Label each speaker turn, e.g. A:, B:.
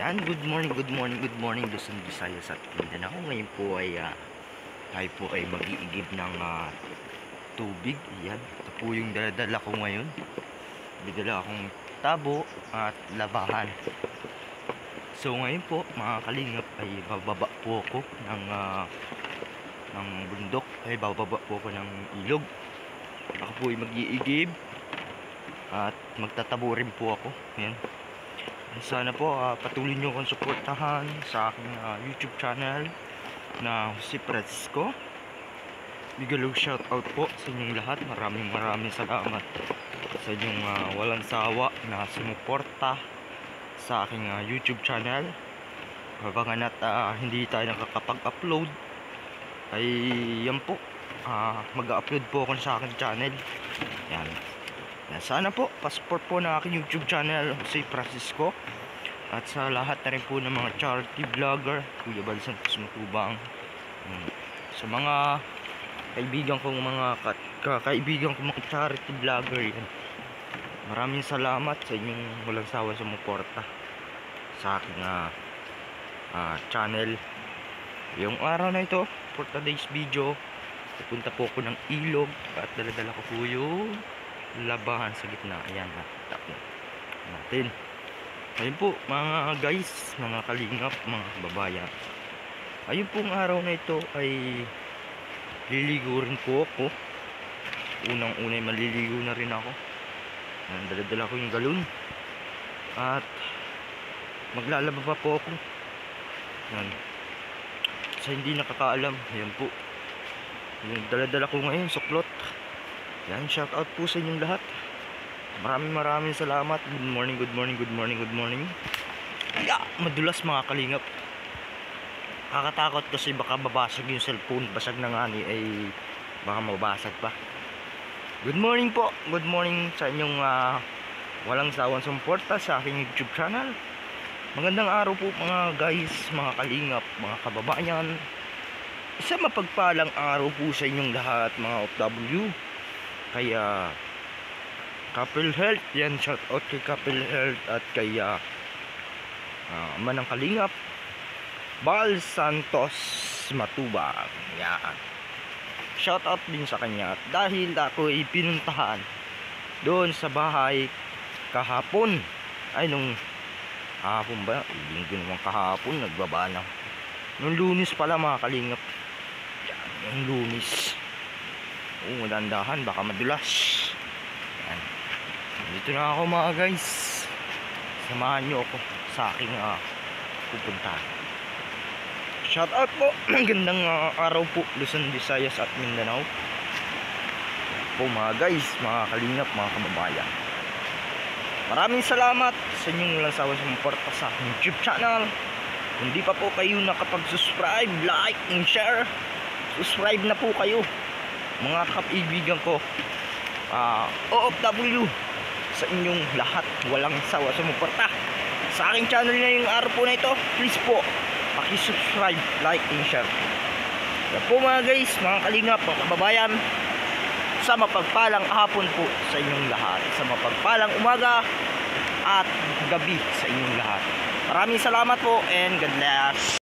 A: Yan, good morning, Luzon, Visayas at Mindanao. Ngayon po ay tayo po ay mag-iigib ng tubig. Yan, ito po yung dala ko ngayon. Bigala akong tabo at labahan. So ngayon po mga kalingap ay bababa po ako ng bundok. Ay bababa po ako ng ilog. Ako po ay mag-iigib at magtatabo rin po ako. Yan. Sana po patuloy nyo akong suportahan sa aking YouTube channel na si Presko. Bigalo shout out po sa inyong lahat. Maraming salamat sa inyong walang sawa na sumuporta sa aking YouTube channel. Habangan at hindi tayo nakakapag-upload ay yan po, mag-upload po ako sa aking channel. Yan. Sana po pa-support po na aking YouTube channel si Francisco at sa lahat na rin po ng mga charity vlogger, Kuya Bal Santos Matubang, sa mga kaibigan kong mga charity vlogger yan. Maraming salamat sa inyong walang sawa sa sumuporta sa aking channel. Yung araw na ito for today's video, pupunta po ako ng ilog at daladala ko po yung labahan sa gitna. Ayan, tap natin. Ayun po mga guys, mga kalingap, mga kababayan. Ayun pong araw na ito ay liligo rin po ako. Unang-unay maliligo na rin ako. Ayan, daladala ko yung galon at maglalaba pa po ako. Ayan. Sa hindi nakakaalam, ayan po yung daladala ko ngayon, suklot. Yan, shout out po sa inyong lahat. Maraming salamat. Good morning. Yeah, madulas mga kalingap. Kakatakot kasi baka babasag yung cellphone. Basag na nga ni ay baka mabasag pa. Good morning po. Good morning sa inyong walang sawang sumuporta sa aking YouTube channel. Magandang araw po mga guys, mga kalingap, mga kababayan. Isa mapagpalang araw po sa inyong lahat mga OFW. Kaya Couple Health, yan, shout out kay Couple Health at kay Manang Kalingap Bal Santos Matubang. Yan, shout out din sa kanya dahil ako ay pinuntahan doon sa bahay kahapon. Ay nung kahapon ba? Linggo naman kahapon, nagbaba na nung Lunes pala mga kalingap. Yan, yung Lunes. Madandahan, baka madulas. Yan. Dito na ako mga guys. Samahan nyo ako sa aking pupuntahan. Shout out po. Gandang araw po Luzon, Visayas at Mindanao. Yan po mga guys, mga kalingap, mga kababayan. Maraming salamat sa inyong walang sawa sa sumuporta sa aking YouTube channel. Kung di pa po kayo nakapag-subscribe, like, and share, subscribe na po kayo mga kaibigan ko, OFW, sa inyong lahat walang sawa sumuporta sa aking channel na yung araw po na ito. Please po paki-subscribe, like, and share. Yan po mga guys, mga kalingap, mga kababayan. Sa mapagpalang hapon po sa inyong lahat, sa mapagpalang umaga at gabi sa inyong lahat. Maraming salamat po and God bless.